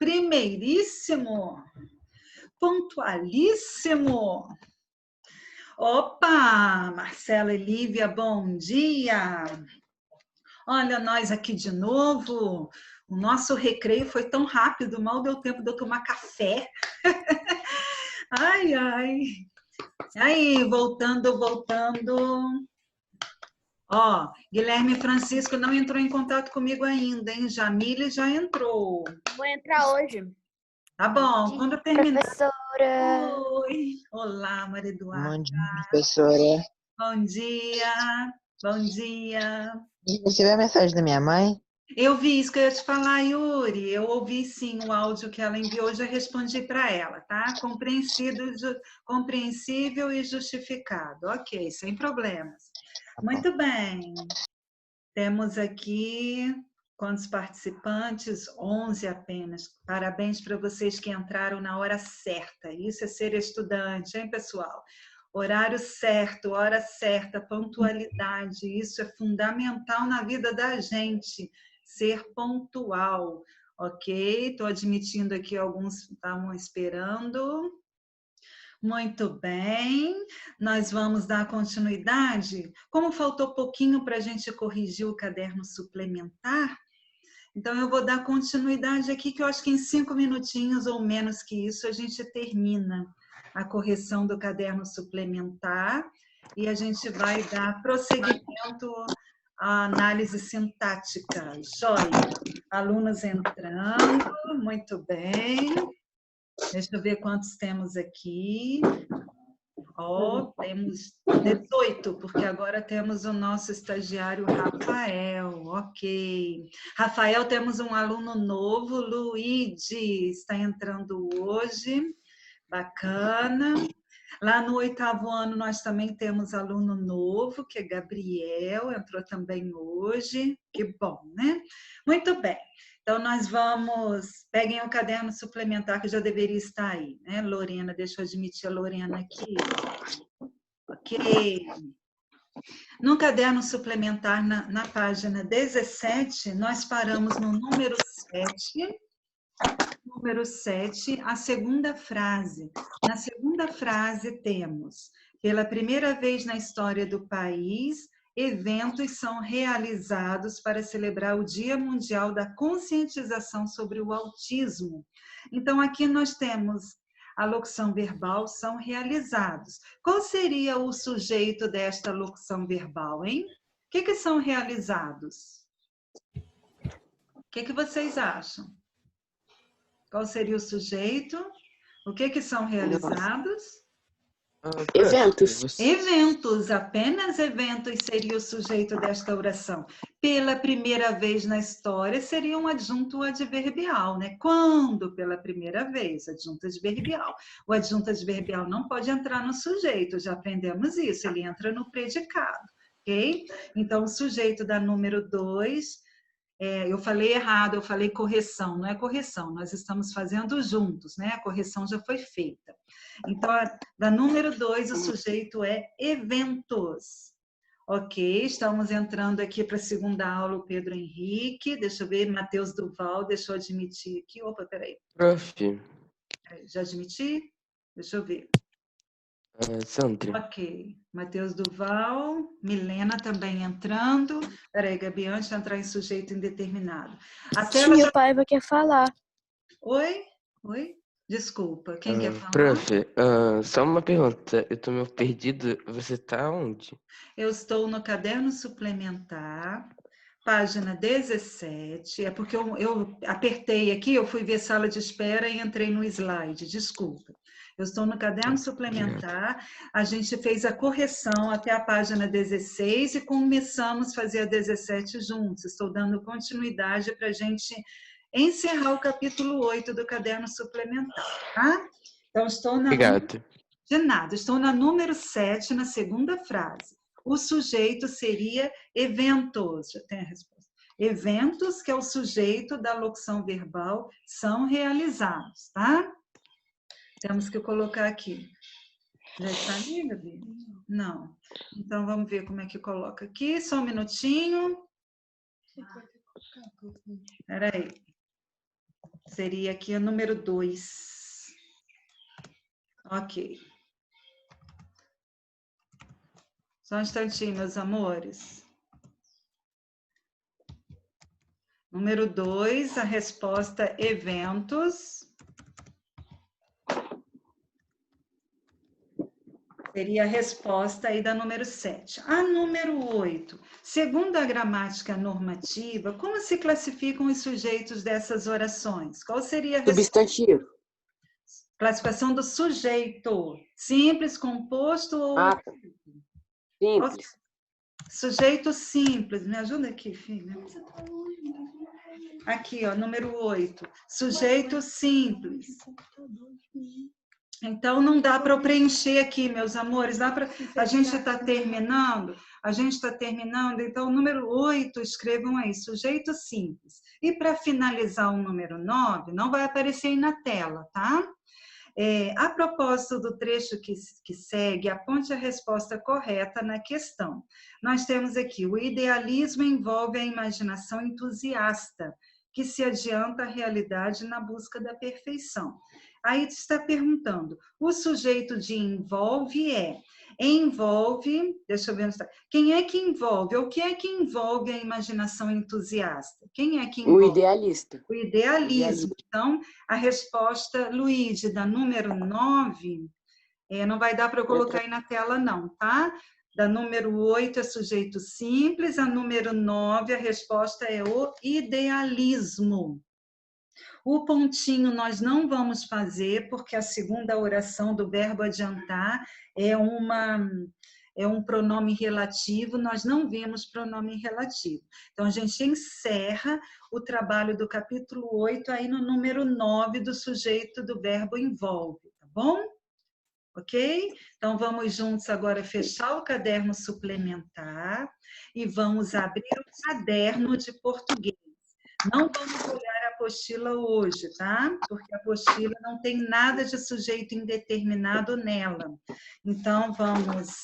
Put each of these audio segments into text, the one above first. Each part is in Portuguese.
Primeiríssimo, pontualíssimo. Opa, Marcela e Lívia, bom dia. Olha nós aqui de novo. O nosso recreio foi tão rápido, mal deu tempo de eu tomar café. Ai, ai. Aí, voltando. Ó, Guilherme Francisco não entrou em contato comigo ainda, hein? Jamile já entrou. Vou entrar hoje. Tá bom, quando eu terminar. Professora. Oi. Olá, Maria Eduarda. Bom dia, professora. Bom dia. Bom dia. E você viu a mensagem da minha mãe? Eu vi isso que eu ia te falar, Yuri. Eu ouvi sim o áudio que ela enviou, já respondi para ela, tá? Compreensível e justificado. Ok, sem problemas. Muito bem. Temos aqui quantos participantes? 11 apenas. Parabéns para vocês que entraram na hora certa. Isso é ser estudante, hein, pessoal? Horário certo, hora certa, pontualidade. Isso é fundamental na vida da gente. Ser pontual, ok? Estou admitindo aqui alguns estavam esperando. Muito bem, nós vamos dar continuidade. Como faltou pouquinho para a gente corrigir o caderno suplementar, então eu vou dar continuidade aqui, que eu acho que em 5 minutinhos ou menos que isso a gente termina a correção do caderno suplementar e a gente vai dar prosseguimento à análise sintática. Joia! Alunos entrando, muito bem. Deixa eu ver quantos temos aqui. Ó, temos 18, porque agora temos o nosso estagiário Rafael. Ok. Rafael, temos um aluno novo, Luigi, está entrando hoje. Bacana. Lá no 8º ano nós também temos aluno novo, que é Gabriel, entrou também hoje. Que bom, né? Muito bem. Então, nós vamos... Peguem o caderno suplementar, que já deveria estar aí, né? Lorena, deixa eu admitir a Lorena aqui. Ok. No caderno suplementar, na página 17, nós paramos no número 7. Número 7, a segunda frase. Na segunda frase temos: pela primeira vez na história do país, eventos são realizados para celebrar o Dia Mundial da Conscientização sobre o Autismo. Então, aqui nós temos a locução verbal, são realizados. Qual seria o sujeito desta locução verbal, hein? O que são realizados? O que vocês acham? Qual seria o sujeito? O que são realizados? Eventos. Eventos, apenas eventos seria o sujeito desta oração. Pela primeira vez na história seria um adjunto adverbial, né? Quando pela primeira vez, adjunto adverbial. O adjunto adverbial não pode entrar no sujeito, já aprendemos isso, ele entra no predicado, ok? Então, o sujeito da número 2... eu falei errado, eu falei correção, não é correção, nós estamos fazendo juntos, né? A correção já foi feita. Então, da número 2, o sujeito é eventos. Ok, estamos entrando aqui para a segunda aula, o Pedro Henrique, deixa eu ver, Matheus Duval, deixa eu admitir aqui, opa, peraí. Prof. Já admiti? Deixa eu ver. Sandra. Ok, Matheus Duval, Milena também entrando. Peraí, Gabi, antes de entrar em sujeito indeterminado. A tela Tia Paiva quer falar. Oi? Oi? Desculpa, quem quer falar? Prof, só uma pergunta, eu tô meio perdido, você tá onde? Eu estou no caderno suplementar, página 17, é porque eu apertei aqui, eu fui ver sala de espera e entrei no slide, desculpa. Eu estou no caderno suplementar, a gente fez a correção até a página 16 e começamos a fazer a 17 juntos. Estou dando continuidade para a gente encerrar o capítulo 8 do caderno suplementar, tá? Então, estou na... Obrigado. De nada, estou na número 7, na segunda frase. O sujeito seria eventos, já tem a resposta. Eventos, que é o sujeito da locução verbal, são realizados, tá? Temos que colocar aqui. Já está ali, Gabi? Não. Então, vamos ver como é que coloca aqui. Só um minutinho. Espera aí. Seria aqui o número 2. Ok. Só um instantinho, meus amores. Número 2, a resposta eventos. Seria a resposta aí da número 7. A número 8. Segundo a gramática normativa, como se classificam os sujeitos dessas orações? Qual seria a Substantivo. classificação do sujeito? Simples, composto ou... Ah, tá. Simples. Sujeito simples. Me ajuda aqui, filha. Aqui, ó, número 8. Sujeito simples. Então, não dá para eu preencher aqui, meus amores. Dá pra... A gente está terminando. Então, o número 8, escrevam aí, sujeito simples. E para finalizar o número 9, não vai aparecer aí na tela, tá? A propósito do trecho que segue, aponte a resposta correta na questão. Nós temos aqui, o idealismo envolve a imaginação entusiasta, que se adianta à realidade na busca da perfeição. Aí está perguntando, o sujeito de envolve, deixa eu ver, quem é que envolve? O que é que envolve a imaginação entusiasta? Quem é que envolve? O idealista. O idealismo. Então, a resposta, Luíde, da número 9, não vai dar para eu colocar aí na tela não, tá? Da número 8 é sujeito simples, a número 9, a resposta é o idealismo. O pontinho nós não vamos fazer, porque a segunda oração do verbo adiantar é um pronome relativo, nós não vimos pronome relativo. Então, a gente encerra o trabalho do capítulo 8 aí no número 9 do sujeito do verbo envolve, tá bom? Ok? Então, vamos juntos agora fechar o caderno suplementar e vamos abrir o caderno de português. Não vamos olhar a apostila hoje, tá? Porque a apostila não tem nada de sujeito indeterminado nela. Então, vamos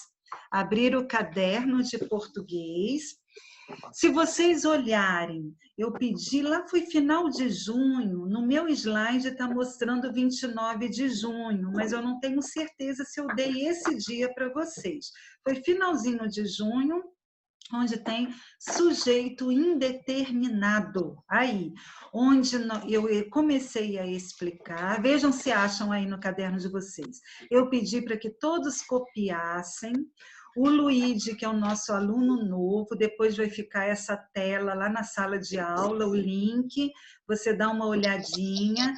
abrir o caderno de português. Se vocês olharem, eu pedi, lá foi final de junho, no meu slide está mostrando 29 de junho, mas eu não tenho certeza se eu dei esse dia para vocês. Foi finalzinho de junho, onde tem sujeito indeterminado. Aí, onde eu comecei a explicar, vejam se acham aí no caderno de vocês. Eu pedi para que todos copiassem. O Luíde, que é o nosso aluno novo, depois vai ficar essa tela lá na sala de aula, o link, você dá uma olhadinha,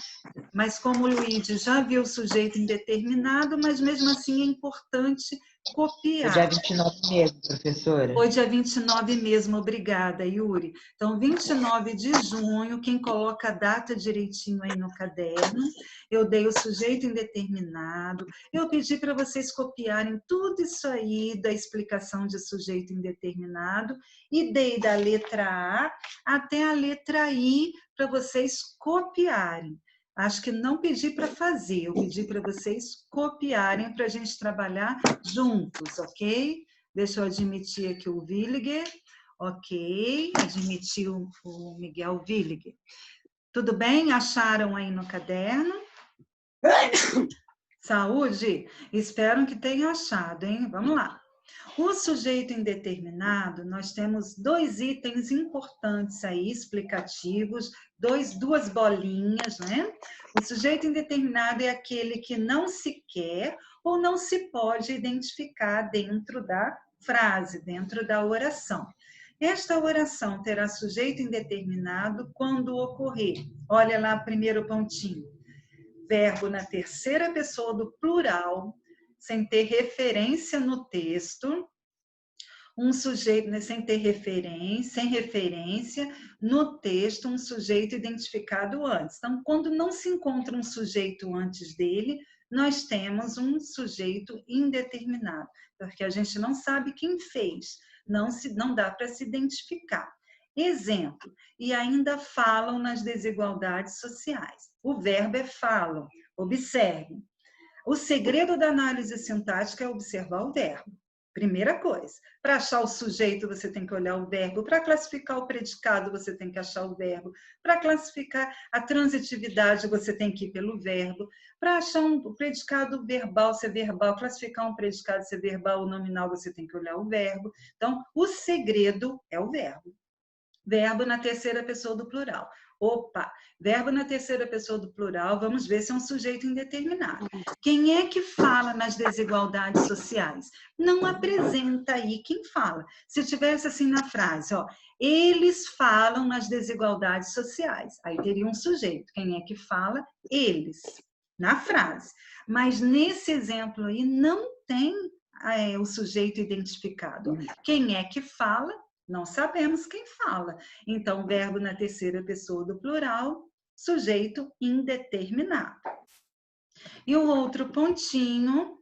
mas como o Luíde já viu o sujeito indeterminado, mas mesmo assim é importante copiar. Foi dia 29 mesmo, professora. Foi dia 29 mesmo, obrigada, Yuri. Então, 29 de junho, quem coloca a data direitinho aí no caderno, eu dei o sujeito indeterminado, eu pedi para vocês copiarem tudo isso aí da explicação de sujeito indeterminado e dei da letra A até a letra I para vocês copiarem. Acho que não pedi para fazer, eu pedi para vocês copiarem para a gente trabalhar juntos, ok? Deixa eu admitir aqui o Williger. Ok, admitiu o Miguel Williger. Tudo bem? Acharam aí no caderno? Saúde? Espero que tenham achado, hein? Vamos lá. O sujeito indeterminado, nós temos 2 itens importantes aí, explicativos, duas bolinhas, né? O sujeito indeterminado é aquele que não se quer ou não se pode identificar dentro da frase, dentro da oração. Esta oração terá sujeito indeterminado quando ocorrer. Olha lá o primeiro pontinho. Verbo na terceira pessoa do plural, sem ter referência no texto, um sujeito, né, sem referência no texto, um sujeito identificado antes. Então, quando não se encontra um sujeito antes dele, nós temos um sujeito indeterminado, porque a gente não sabe quem fez, não dá para se identificar. Exemplo, e ainda falam nas desigualdades sociais. O verbo é falam, observem. O segredo da análise sintática é observar o verbo. Primeira coisa. Para achar o sujeito, você tem que olhar o verbo. Para classificar o predicado, você tem que achar o verbo. Para classificar a transitividade, você tem que ir pelo verbo. Para achar um predicado verbal, ser verbal, classificar um predicado, ser verbal ou nominal, você tem que olhar o verbo. Então, o segredo é o verbo. Verbo na terceira pessoa do plural. Opa, verbo na terceira pessoa do plural, vamos ver se é um sujeito indeterminado. Quem é que fala nas desigualdades sociais? Não apresenta aí quem fala. Se tivesse assim na frase, ó, eles falam nas desigualdades sociais, aí teria um sujeito. Quem é que fala? Eles, na frase. Mas nesse exemplo aí não tem o sujeito identificado. Quem é que fala? Não sabemos quem fala. Então, verbo na terceira pessoa do plural, sujeito indeterminado. E o outro pontinho...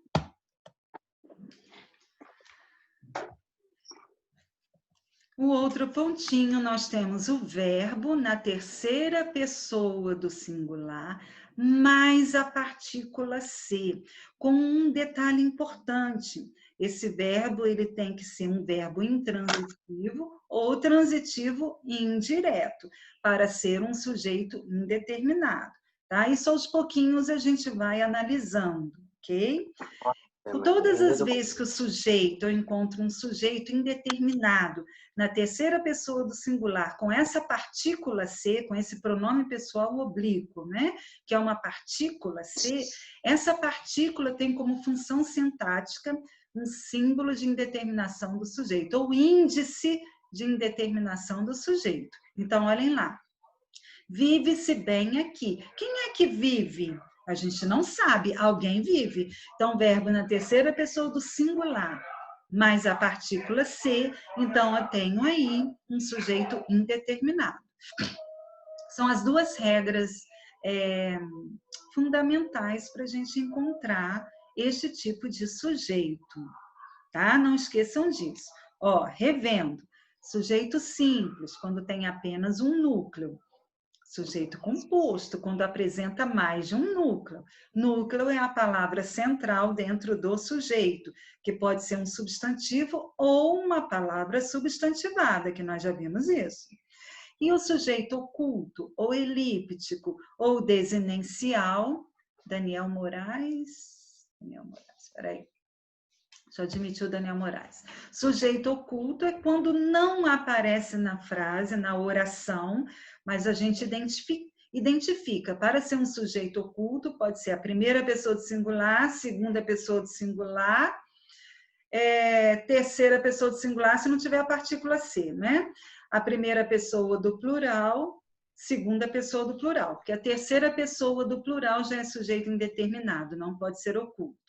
nós temos o verbo na terceira pessoa do singular, mais a partícula ser, com um detalhe importante. Esse verbo ele tem que ser um verbo intransitivo ou transitivo indireto, para ser um sujeito indeterminado. Tá? Isso aos pouquinhos a gente vai analisando, ok? Todas as vezes que o sujeito, eu encontro um sujeito indeterminado na terceira pessoa do singular, com essa partícula ser, com esse pronome pessoal oblíquo, né? Que é uma partícula ser, essa partícula tem como função sintática um símbolo de indeterminação do sujeito, ou índice de indeterminação do sujeito. Então, olhem lá. Vive-se bem aqui. Quem é que vive? A gente não sabe, alguém vive. Então, verbo na terceira pessoa do singular, mais a partícula ser, então eu tenho aí um sujeito indeterminado. São as duas regras fundamentais para a gente encontrar este tipo de sujeito, tá? Não esqueçam disso. Ó, revendo, sujeito simples, quando tem apenas um núcleo. Sujeito composto, quando apresenta mais de um núcleo. Núcleo é a palavra central dentro do sujeito, que pode ser um substantivo ou uma palavra substantivada, que nós já vimos isso. E o sujeito oculto, ou elíptico, ou desinencial, Daniel Moraes, peraí. Deixa eu admitir o Daniel Moraes. Sujeito oculto é quando não aparece na frase, na oração, mas a gente identifica. Para ser um sujeito oculto, pode ser a primeira pessoa do singular, segunda pessoa do singular, terceira pessoa do singular, se não tiver a partícula ser, né? A primeira pessoa do plural, segunda pessoa do plural, porque a terceira pessoa do plural já é sujeito indeterminado, não pode ser oculto.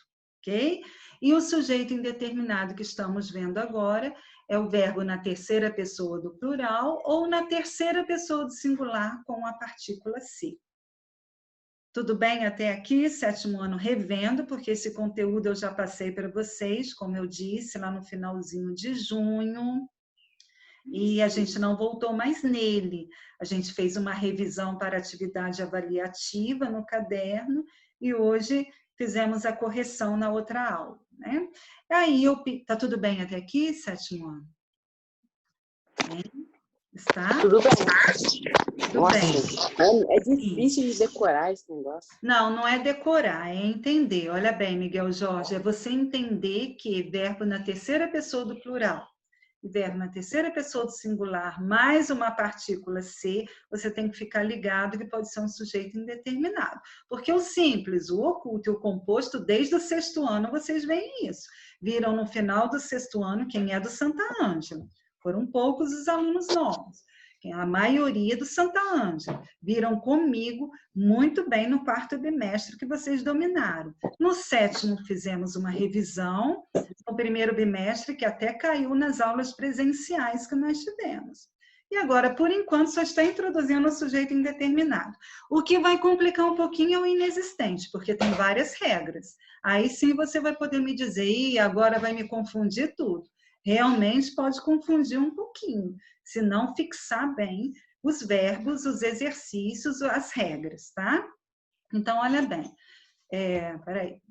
Ok? E o sujeito indeterminado que estamos vendo agora é o verbo na terceira pessoa do plural ou na terceira pessoa do singular com a partícula ser. Tudo bem até aqui? Sétimo ano revendo, porque esse conteúdo eu já passei para vocês, como eu disse, lá no finalzinho de junho. E a gente não voltou mais nele. A gente fez uma revisão para atividade avaliativa no caderno e hoje fizemos a correção na outra aula, né? Aí, tá tudo bem até aqui, sétimo ano? Bem? Está? Tudo bem. Tudo Nossa, bem. é difícil de decorar esse negócio. Não, não é decorar, é entender. Olha bem, Miguel Jorge, é você entender que verbo na terceira pessoa do plural, verbo na terceira pessoa do singular, mais uma partícula ser, você tem que ficar ligado que pode ser um sujeito indeterminado. Porque o simples, o oculto e o composto, desde o sexto ano, vocês veem isso. Viram no final do sexto ano quem é do Santa Ângela. Foram poucos os alunos novos. A maioria do Santa Ângela. Viram comigo muito bem no quarto bimestre que vocês dominaram. No sétimo fizemos uma revisão, no primeiro bimestre que até caiu nas aulas presenciais que nós tivemos. E agora, por enquanto, só está introduzindo o sujeito indeterminado. O que vai complicar um pouquinho é o inexistente, porque tem várias regras. Aí sim você vai poder me dizer, ih, agora vai me confundir tudo. Realmente pode confundir um pouquinho, se não fixar bem os verbos, os exercícios, as regras, tá? Então, olha bem. Peraí.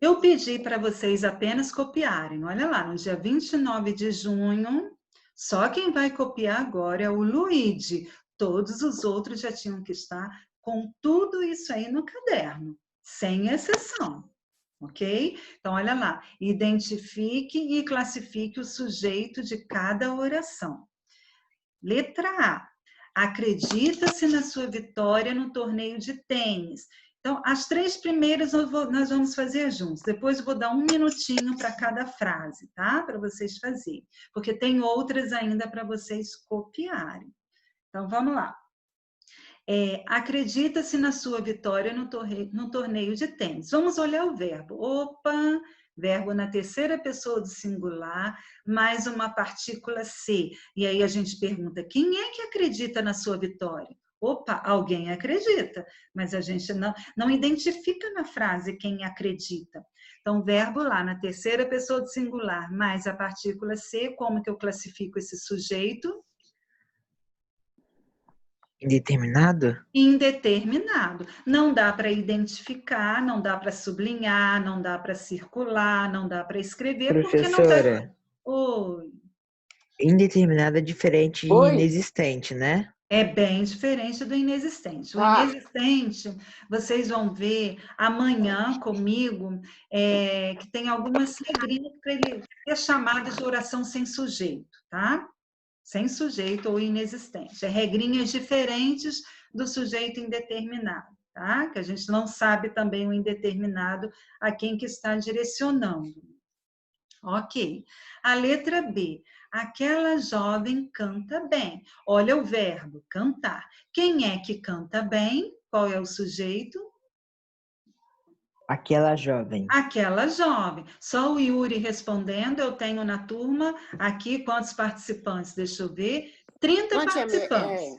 Eu pedi para vocês apenas copiarem. Olha lá, no dia 29 de junho, só quem vai copiar agora é o Luigi. Todos os outros já tinham que estar com tudo isso aí no caderno, sem exceção. Ok? Então, olha lá. Identifique e classifique o sujeito de cada oração. Letra A. Acredita-se na sua vitória no torneio de tênis. Então, as 3 primeiras nós vamos fazer juntos. Depois eu vou dar 1 minutinho para cada frase, tá? Para vocês fazerem. Porque tem outras ainda para vocês copiarem. Então, vamos lá. Acredita-se na sua vitória no torneio de tênis. Vamos olhar o verbo. Opa! Verbo na terceira pessoa do singular, mais uma partícula C. E aí a gente pergunta, quem é que acredita na sua vitória? Opa, alguém acredita, mas a gente não identifica na frase quem acredita. Então, verbo lá na terceira pessoa do singular, mais a partícula C, como que eu classifico esse sujeito? Indeterminado? Indeterminado. Não dá para identificar, não dá para sublinhar, não dá para circular, não dá para escrever, porque não Professora, está... Oi. indeterminado é diferente de Oi. inexistente, né? É bem diferente do inexistente. O inexistente, vocês vão ver amanhã comigo, que tem algumas regrinhas para ele ser chamado de oração sem sujeito, tá? Sem sujeito ou inexistente. Regrinhas diferentes do sujeito indeterminado, tá? Que a gente não sabe também o indeterminado a quem que está direcionando. Ok. A letra B. Aquela jovem canta bem. Olha o verbo, cantar. Quem é que canta bem? Qual é o sujeito? Aquela jovem. Aquela jovem. Só o Yuri respondendo. Eu tenho na turma aqui quantos participantes? Deixa eu ver. 30 participantes.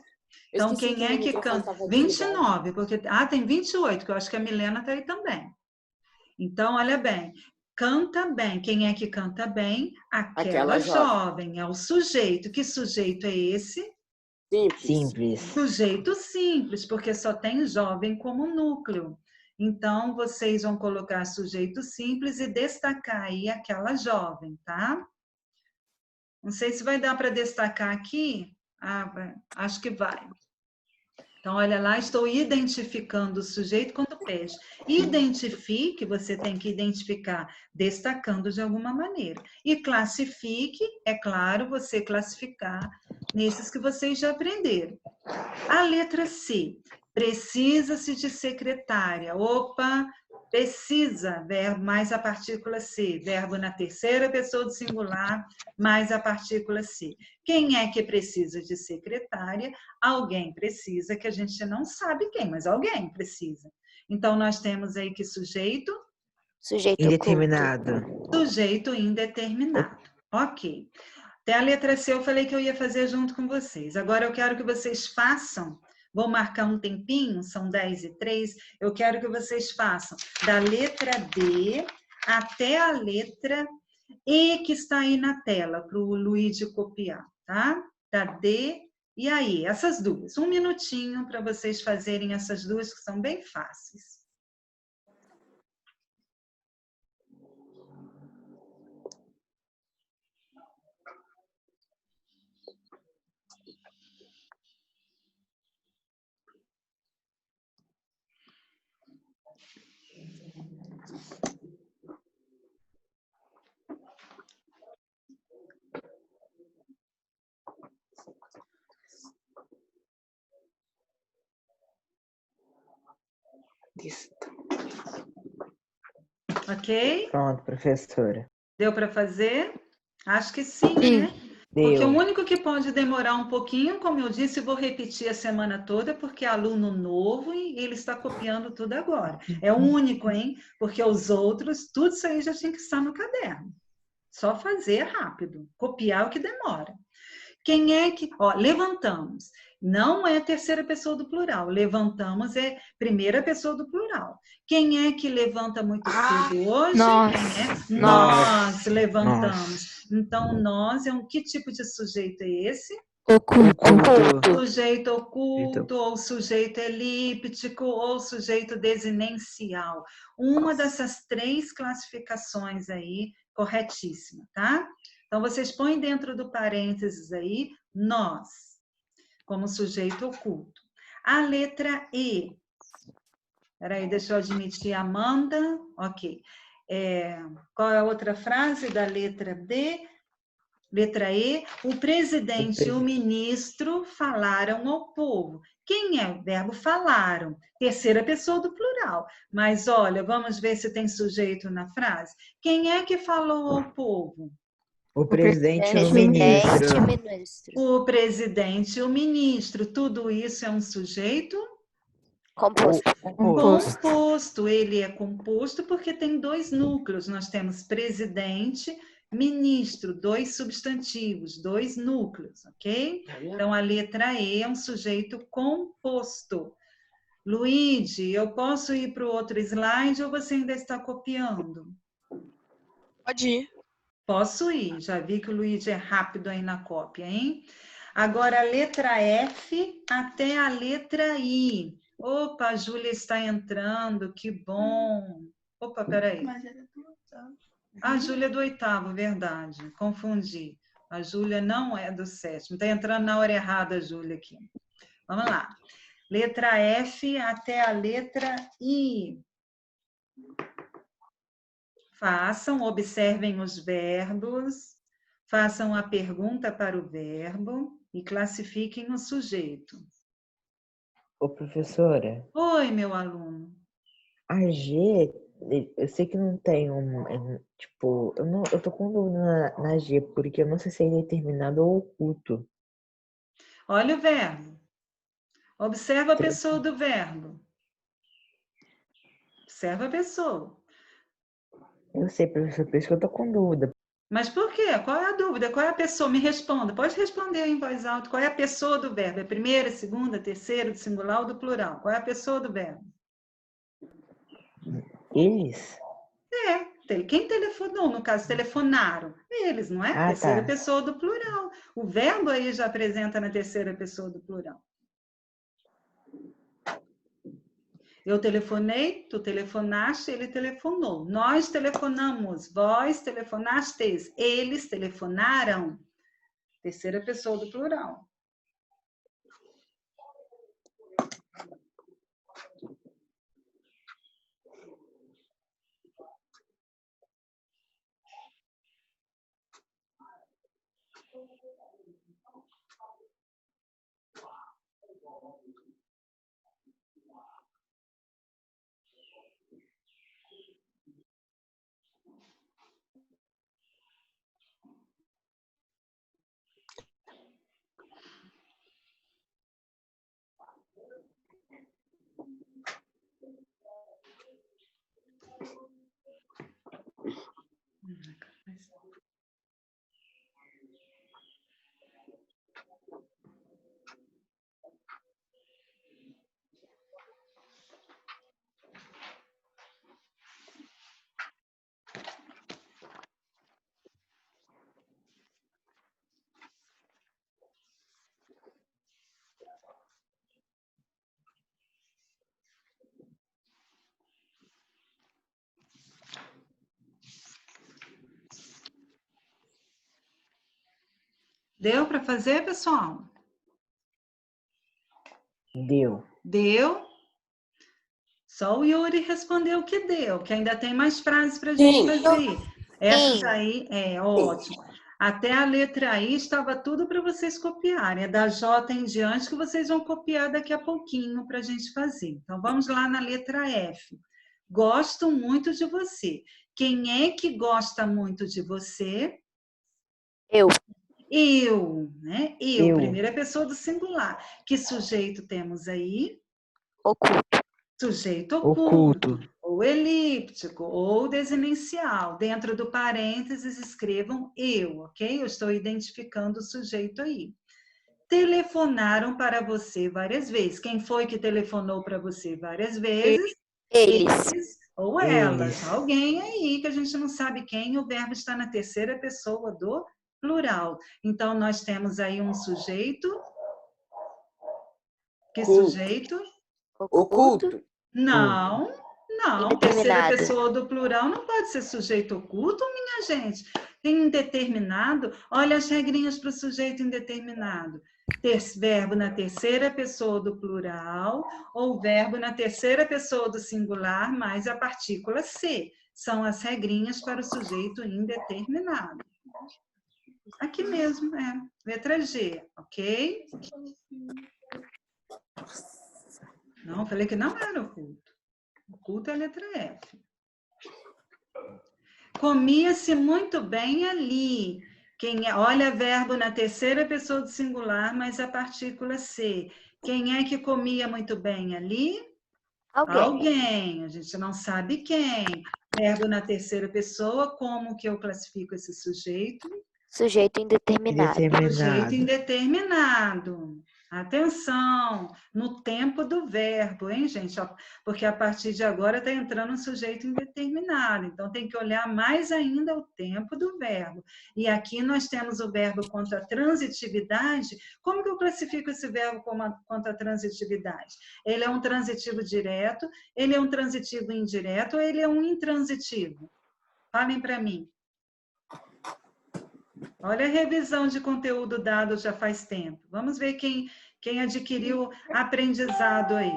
Então, quem é que canta? 29, porque... tem 28, que eu acho que a Milena está aí também. Então, olha bem. Canta bem. Quem é que canta bem? Aquela jovem. É o sujeito. Que sujeito é esse? Simples. Sujeito simples, porque só tem jovem como núcleo. Então, vocês vão colocar sujeito simples e destacar aí aquela jovem, tá? Não sei se vai dar para destacar aqui. Acho que vai. Então, olha lá, estou identificando o sujeito quando pede. Identifique, você tem que identificar destacando de alguma maneira. E classifique, é claro, você classificar nesses que vocês já aprenderam. A letra C, precisa-se de secretária. Opa, precisa, verbo mais a partícula C. Verbo na terceira pessoa do singular, mais a partícula C. Quem é que precisa de secretária? Alguém precisa, que a gente não sabe quem, mas alguém precisa. Então, nós temos aí que sujeito? Sujeito Indeterminado. Sujeito indeterminado. Ok. Até a letra C eu falei que eu ia fazer junto com vocês. Agora eu quero que vocês façam, vou marcar um tempinho, são 10h03, eu quero que vocês façam da letra D até a letra E que está aí na tela, para o Luigi copiar, tá? Da D e aí, essas duas. 1 minutinho para vocês fazerem essas duas que são bem fáceis. Ok? Pronto, professora. Deu para fazer? Acho que sim, né? Deu. Porque o único que pode demorar um pouquinho, como eu disse, vou repetir a semana toda, porque é aluno novo e ele está copiando tudo agora. É o único, hein? Porque os outros, tudo isso aí já tinha que estar no caderno. Só fazer rápido. Copiar o que demora. Quem é que... levantamos. Não é terceira pessoa do plural. Levantamos é primeira pessoa do plural. Quem é que levanta muito cedo hoje? Nós. Quem é? Nós levantamos. Então, nós é que tipo de sujeito é esse? Oculto. Sujeito oculto, ou sujeito elíptico, ou sujeito desinencial. Uma dessas 3 classificações aí, corretíssima, tá? Então, vocês põem dentro do parênteses aí, nós, como sujeito oculto. A letra E. Peraí, deixa eu admitir a Amanda. Ok. Qual é a outra frase da letra D? Letra E, o presidente e o ministro falaram ao povo. Quem é o verbo falaram? Terceira pessoa do plural. Mas olha, vamos ver se tem sujeito na frase. Quem é que falou ao povo? O presidente e o ministro. O presidente e o ministro. Tudo isso é um sujeito Composto. composto. Ele é composto porque tem 2 núcleos. Nós temos presidente, ministro, 2 substantivos, 2 núcleos, ok? Então, a letra E é um sujeito composto. Luigi, eu posso ir para o outro slide ou você ainda está copiando? Pode ir. Posso ir, já vi que o Luigi é rápido aí na cópia, hein? Agora, a letra F até a letra I. Opa, a Júlia está entrando, que bom. Opa, peraí. A Júlia é do 8º, verdade, confundi. A Júlia não é do 7º, está entrando na hora errada a Júlia aqui. Vamos lá. Letra F até a letra I. Façam, observem os verbos, façam a pergunta para o verbo e classifiquem o sujeito. Ô, professora, Oi, meu aluno. a G, eu sei que não tem tipo, eu tô com dúvida na G, porque eu não sei se é determinado ou oculto. Olha o verbo. Observa a pessoa do verbo. Observa a pessoa. Eu sei, professor, por isso que eu tô com dúvida. Mas por quê? Qual é a dúvida? Qual é a pessoa? Me responda. Pode responder em voz alta. Qual é a pessoa do verbo? É primeira, segunda, terceira, do singular ou do plural? Qual é a pessoa do verbo? Eles? Quem telefonou? No caso, telefonaram. Eles, não é? Ah, Terceira tá. pessoa do plural. O verbo aí já apresenta na terceira pessoa do plural. Eu telefonei, tu telefonaste, ele telefonou. Nós telefonamos, vós telefonastes, eles telefonaram. Terceira pessoa do plural. Deu para fazer, pessoal? Deu. Deu? Só o Yuri respondeu que deu, que ainda tem mais frases para a gente fazer. Essas aí, ótimo. Até a letra I estava tudo para vocês copiarem. É da J em diante que vocês vão copiar daqui a pouquinho para a gente fazer. Então, vamos lá na letra F. Gosto muito de você. Quem é que gosta muito de você? Eu. Eu, né? Eu, Eu. primeira pessoa do singular. Que sujeito temos aí? Oculto. Sujeito oculto, Oculto. ou elíptico, ou desinencial. Dentro do parênteses, escrevam eu, ok? Eu estou identificando o sujeito aí. Telefonaram para você várias vezes. Quem foi que telefonou para você várias vezes? Eles. Ou elas. Eles. Alguém aí que a gente não sabe quem, o verbo está na terceira pessoa do plural. Então, nós temos aí um sujeito. Que Culto. sujeito? Oculto. Não, não. Terceira Indeterminado. pessoa do plural não pode ser sujeito oculto, minha gente. Tem indeterminado. Olha as regrinhas para o sujeito indeterminado. Verbo na terceira pessoa do plural ou verbo na terceira pessoa do singular mais a partícula ser. São as regrinhas para o sujeito indeterminado. Aqui mesmo, letra G, ok? Não, falei que não era oculto. Oculto é a letra F. Comia-se muito bem ali. Olha, verbo na terceira pessoa do singular, mas a partícula ser. Quem é que comia muito bem ali? Alguém. A gente não sabe quem. Verbo na terceira pessoa, como que eu classifico esse sujeito? Sujeito indeterminado. Sujeito indeterminado. Atenção, no tempo do verbo, hein, gente? Porque a partir de agora está entrando um sujeito indeterminado. Então, tem que olhar mais ainda o tempo do verbo. E aqui nós temos o verbo quanto à transitividade. Como que eu classifico esse verbo quanto à transitividade? Ele é um transitivo direto, ele é um transitivo indireto ou ele é um intransitivo? Falem para mim. Olha a revisão de conteúdo dado já faz tempo. Vamos ver quem adquiriu aprendizado aí.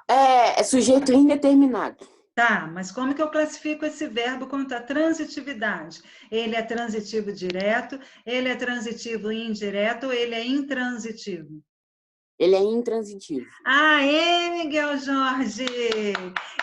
É sujeito indeterminado. Tá, mas como que eu classifico esse verbo quanto à transitividade? Ele é transitivo direto, ele é transitivo indireto ou ele é intransitivo? Ele é intransitivo. Aê, Miguel Jorge!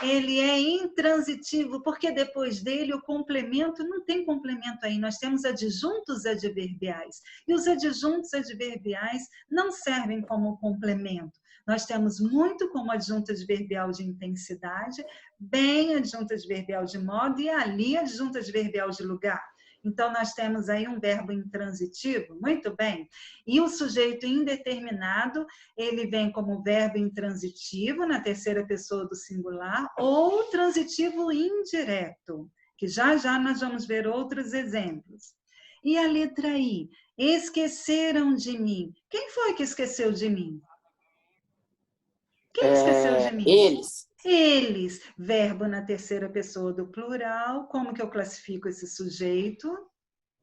Ele é intransitivo, porque depois dele o complemento, não tem complemento aí, nós temos adjuntos adverbiais. E os adjuntos adverbiais não servem como complemento. Nós temos muito como adjunto adverbial de intensidade, bem adjunto adverbial de modo e ali adjunto adverbial de lugar. Então, nós temos aí um verbo intransitivo, muito bem. E o sujeito indeterminado, ele vem como verbo intransitivo, na terceira pessoa do singular, ou transitivo indireto, que já já nós vamos ver outros exemplos. E a letra I? Esqueceram de mim. Quem foi que esqueceu de mim? Quem esqueceu de mim? Eles. Eles, verbo na terceira pessoa do plural. Como que eu classifico esse sujeito?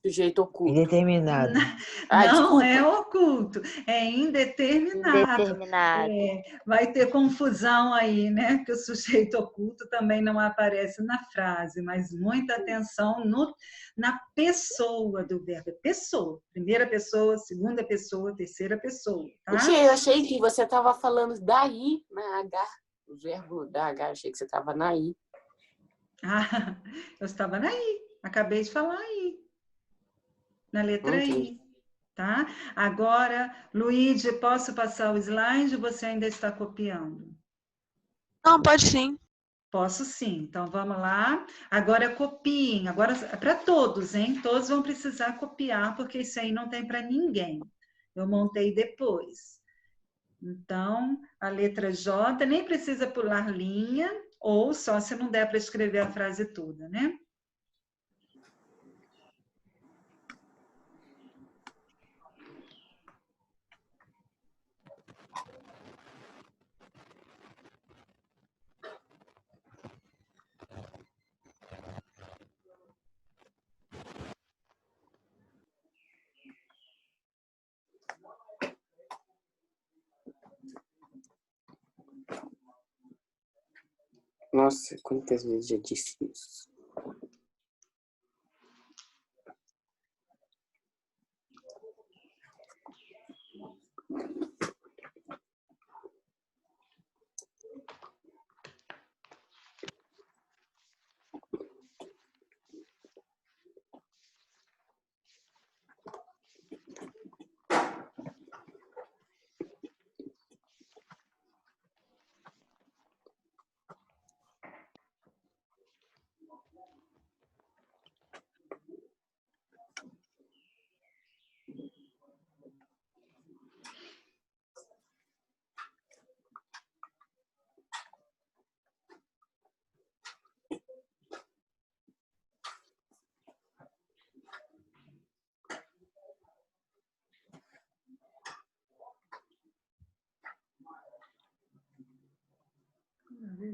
Sujeito oculto. Indeterminado. Não desculpa. é oculto, é indeterminado. Indeterminado. Vai ter confusão aí, né? Que o sujeito oculto também não aparece na frase, mas muita atenção na pessoa do verbo. Pessoa, primeira pessoa, segunda pessoa, terceira pessoa, tá? Eu achei que você estava falando daí, na H. O verbo da H, achei que você estava na I. Ah, eu estava na I, acabei de falar aí. Na letra I, tá? Agora, Luíde, posso passar o slide ou você ainda está copiando? Não, pode sim. Posso sim, então vamos lá. Agora copiem, agora é para todos, hein? Todos vão precisar copiar, porque isso aí não tem para ninguém. Eu montei depois. Então, a letra J nem precisa pular linha, ou só se não der para escrever a frase toda, né? Nossa, quantas vezes já disse isso?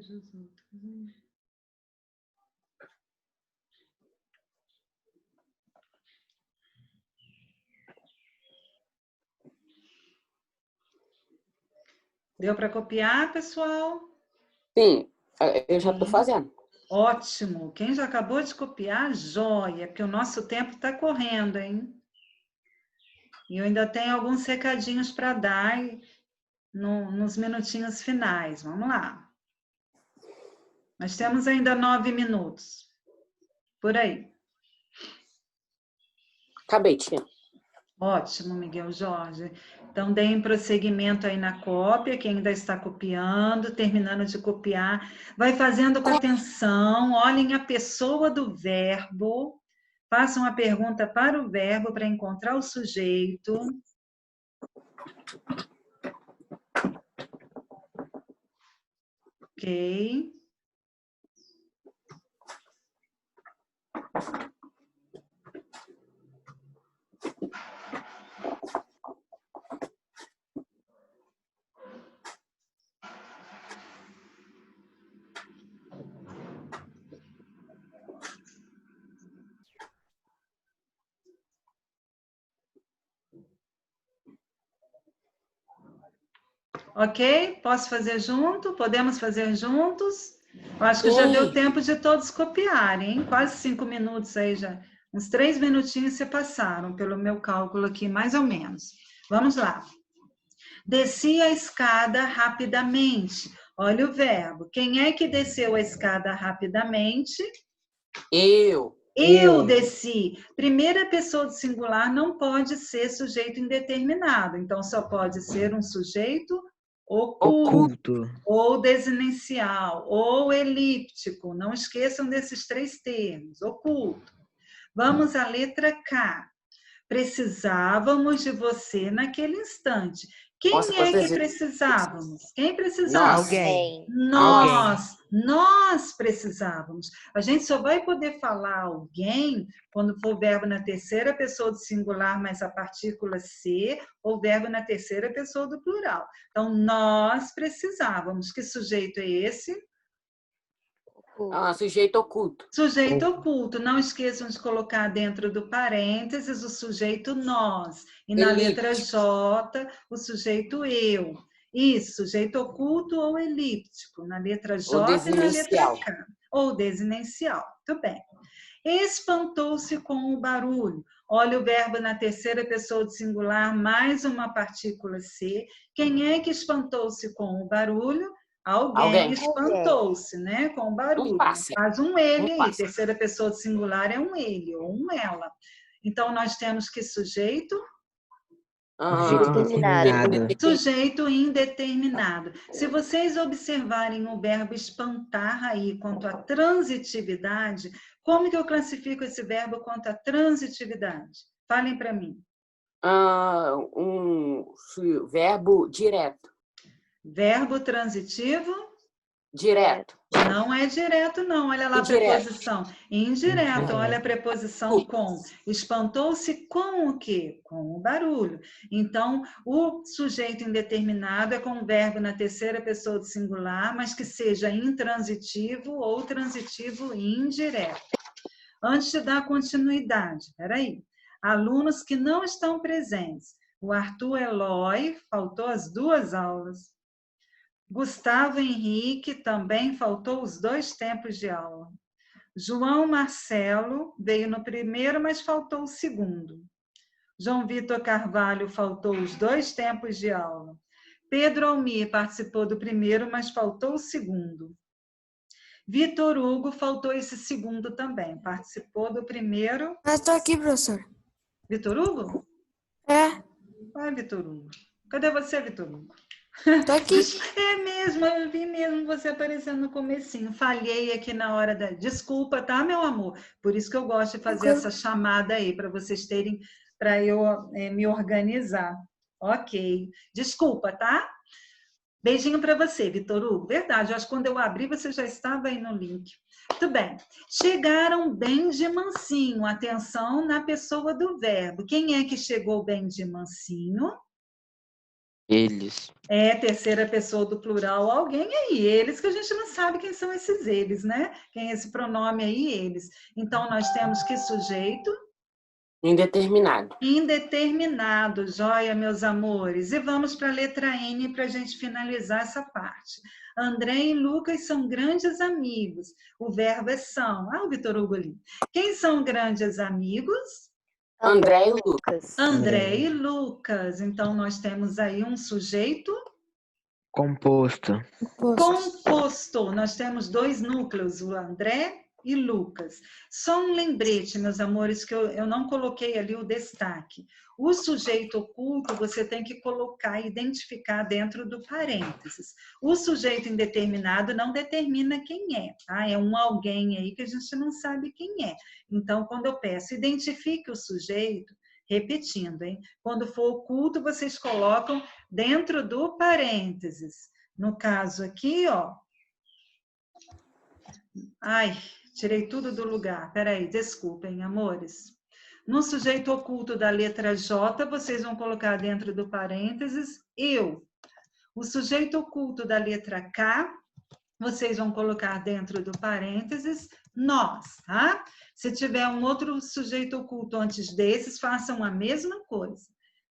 vejo os outros. Deu para copiar, pessoal? Sim, eu já estou fazendo. Ótimo. Quem já acabou de copiar, joia, porque o nosso tempo está correndo, hein? E eu ainda tenho alguns recadinhos para dar nos minutinhos finais. Vamos lá. Nós temos ainda 9 minutos. Por aí. Acabei, tia. Ótimo, Miguel Jorge. Então, deem prosseguimento aí na cópia, quem ainda está copiando, terminando de copiar. Vai fazendo com atenção, olhem a pessoa do verbo, façam a pergunta para o verbo para encontrar o sujeito. Ok. Ok? Posso fazer junto? Podemos fazer juntos? Eu acho que já deu tempo de todos copiarem, hein? Quase 5 minutos aí já. Uns 3 minutinhos se passaram, pelo meu cálculo aqui, mais ou menos. Vamos lá. Desci a escada rapidamente. Olha o verbo. Quem é que desceu a escada rapidamente? Eu. Eu desci. Primeira pessoa do singular não pode ser sujeito indeterminado. Então, só pode ser um sujeito oculto, ou desinencial, ou elíptico. Não esqueçam desses 3 termos. Oculto. Vamos à letra K. Precisávamos de você naquele instante. Quem é que precisávamos? Quem precisava? Alguém. Nós precisávamos. A gente só vai poder falar alguém quando for verbo na terceira pessoa do singular, mais a partícula ser, ou verbo na terceira pessoa do plural. Então, nós precisávamos. Que sujeito é esse? Sujeito oculto. Sujeito oculto. Não esqueçam de colocar dentro do parênteses o sujeito nós. E na letra J, o sujeito eu. Isso, sujeito oculto ou elíptico. Na letra J e na letra K. Ou desinencial. Muito bem. Espantou-se com o barulho. Olha o verbo na terceira pessoa do singular, mais uma partícula C. Quem é que espantou-se com o barulho? Alguém espantou-se, né? Com o barulho. Faz um ele aí. Terceira pessoa do singular é um ele ou um ela. Então, nós temos que sujeito? Sujeito indeterminado. Se vocês observarem o verbo espantar aí quanto à transitividade, como que eu classifico esse verbo quanto à transitividade? Falem para mim. Um verbo direto. Verbo transitivo? Direto. Não é direto, não. Olha lá a preposição. Indireto. Olha a preposição com. Espantou-se com o quê? Com o barulho. Então, o sujeito indeterminado é com o verbo na terceira pessoa do singular, mas que seja intransitivo ou transitivo indireto. Antes de dar continuidade, peraí. Alunos que não estão presentes. O Arthur Eloy faltou as 2 aulas. Gustavo Henrique também faltou os 2 tempos de aula. João Marcelo veio no primeiro, mas faltou o segundo. João Vitor Carvalho faltou os 2 tempos de aula. Pedro Almir participou do primeiro, mas faltou o segundo. Vitor Hugo faltou esse segundo também. Participou do primeiro. Eu estou aqui, professor. Vitor Hugo? É. Vai, Vitor Hugo. Cadê você, Vitor Hugo? Tô aqui. É mesmo, eu vi mesmo você aparecendo no comecinho. Falhei aqui na hora da... Desculpa, tá, meu amor? Por isso que eu gosto de fazer essa chamada aí, para vocês terem, para eu me organizar. Ok. Desculpa, tá? Beijinho para você, Vitor Hugo. Verdade, eu acho que quando eu abri, você já estava aí no link. Muito bem. Chegaram bem de mansinho. Atenção na pessoa do verbo. Quem é que chegou bem de mansinho? Eles. É terceira pessoa do plural, alguém aí, eles, que a gente não sabe quem são esses eles, né? Quem é esse pronome aí, eles. Então, nós temos que sujeito Indeterminado. indeterminado, joia, meus amores. E vamos para a letra N para a gente finalizar essa parte. André e Lucas são grandes amigos. O verbo é são. Ah, o Vitor Hugo ali. Quem são grandes amigos? André e Lucas. André e Lucas. Então, nós temos aí um sujeito Composto. composto. Nós temos dois núcleos, o André e Lucas. Só um lembrete, meus amores, que eu não coloquei ali o destaque. O sujeito oculto você tem que colocar, identificar dentro do parênteses. O sujeito indeterminado não determina quem é, tá? É um alguém aí que a gente não sabe quem é. Então, quando eu peço, identifique o sujeito, repetindo, hein? Quando for oculto, vocês colocam dentro do parênteses. No caso aqui, ó. Ai, tirei tudo do lugar. Peraí, desculpem, amores. No sujeito oculto da letra J, vocês vão colocar dentro do parênteses eu. O sujeito oculto da letra K, vocês vão colocar dentro do parênteses nós, tá? Se tiver um outro sujeito oculto antes desses, façam a mesma coisa.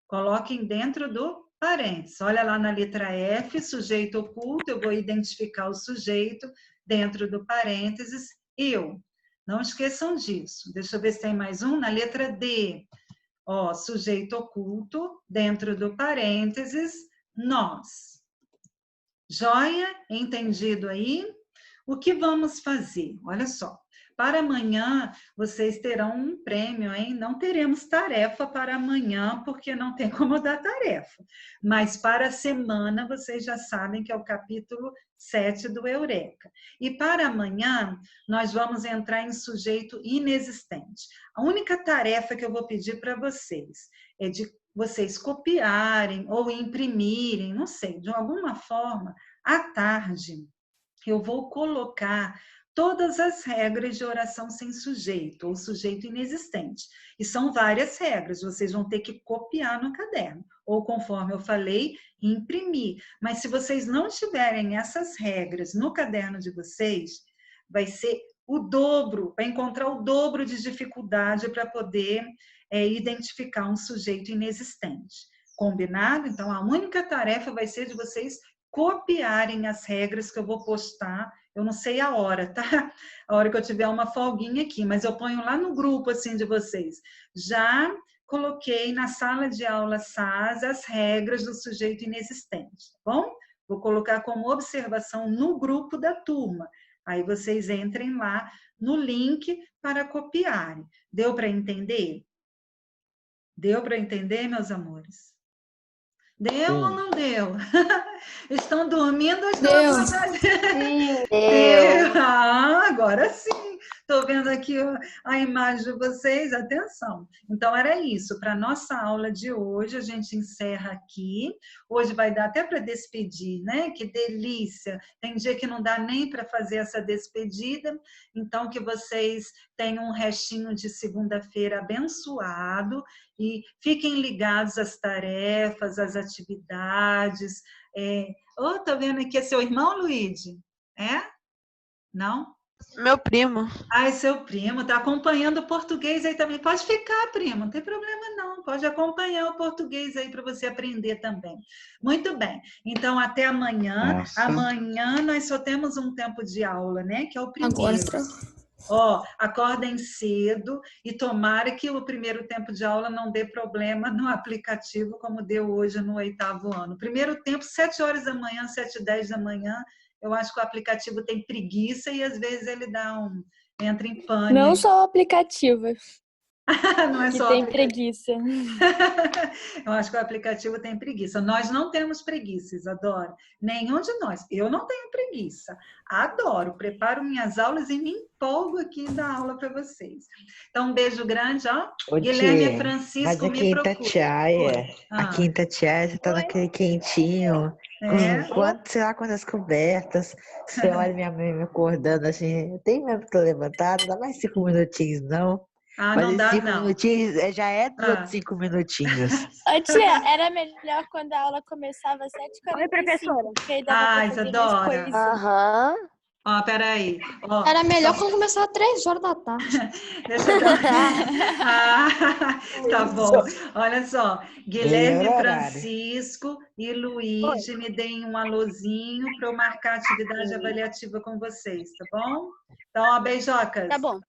Coloquem dentro do parênteses. Olha lá na letra F, sujeito oculto, eu vou identificar o sujeito dentro do parênteses, eu. Não esqueçam disso. Deixa eu ver se tem mais um. Na letra D, ó, sujeito oculto, dentro do parênteses, nós. Joia? Entendido aí? O que vamos fazer? Olha só. Para amanhã, vocês terão um prêmio, hein? Não teremos tarefa para amanhã, porque não tem como dar tarefa. Mas para a semana, vocês já sabem que é o capítulo 7 do Eureka. E para amanhã, nós vamos entrar em sujeito inexistente. A única tarefa que eu vou pedir para vocês é de vocês copiarem ou imprimirem, não sei, de alguma forma, à tarde, eu vou colocar todas as regras de oração sem sujeito, ou sujeito inexistente. E são várias regras, vocês vão ter que copiar no caderno, ou conforme eu falei, imprimir. Mas se vocês não tiverem essas regras no caderno de vocês, vai ser o dobro, vai encontrar o dobro de dificuldade para poder identificar um sujeito inexistente. Combinado? Então, a única tarefa vai ser de vocês copiarem as regras que eu vou postar. Eu não sei a hora, tá? A hora que eu tiver uma folguinha aqui, mas eu ponho lá no grupo, assim, de vocês. Já coloquei na sala de aula SAS as regras do sujeito inexistente, tá bom? Vou colocar como observação no grupo da turma. Aí vocês entrem lá no link para copiarem. Deu para entender? Deu para entender, meus amores? Deu ou não deu? Estão dormindo ou estão Deu. acordados? Sim, deu. Ah, agora sim. Estou vendo aqui a imagem de vocês, atenção. Então, era isso. Para a nossa aula de hoje, a gente encerra aqui. Hoje vai dar até para despedir, né? Que delícia. Tem dia que não dá nem para fazer essa despedida. Então, que vocês tenham um restinho de segunda-feira abençoado e fiquem ligados às tarefas, às atividades. Tá vendo aqui, é seu irmão, Luíde? É? Não? Meu primo. Ah, é seu primo, tá acompanhando o português aí também. Pode ficar, primo, não tem problema não. Pode acompanhar o português aí para você aprender também. Muito bem. Então, até amanhã. Nossa. Amanhã nós só temos um tempo de aula, né? Que é o primeiro. Agora, Ó, acordem cedo e tomara que o primeiro tempo de aula não dê problema no aplicativo, como deu hoje no 8º ano. Primeiro tempo, 7 horas da manhã, 7h10 da manhã, eu acho que o aplicativo tem preguiça e às vezes ele entra em pânico. Não só o aplicativo, Não é que só tem aplicativo. preguiça. Eu acho que o aplicativo tem preguiça. Nós não temos preguiça, Isadora. Nenhum de nós. Eu não tenho preguiça. Adoro. Preparo minhas aulas e me empolgo aqui da aula para vocês. Então, um beijo grande, ó. Ô, Guilherme tia, e Francisco, mas me aqui em procura. Itatiaia, Oi. aqui em Itatiaia, você tá naquele quentinho, sei lá quantas cobertas. Você olha minha mãe me acordando assim, tem mesmo que tô levantada, dá mais 5 minutinhos, não? Ah, Mas não esses dá, 5 não. minutinhos já é dos Ah. outros 5 minutinhos. Ô, tia, era melhor quando a aula começava às 7h45. Oi, professora. Porque aí dava Ah, pra fazer mais Isadora. coisa. Aham. Ó, peraí. Ó, Era melhor só- quando começava às 3h da tarde. Deixa eu dar... Ah, tá bom. Olha só. Guilherme Melhor horário. Francisco e Luigi me deem um alôzinho para eu marcar a atividade avaliativa com vocês, tá bom? Então, ó, beijocas. Tá bom.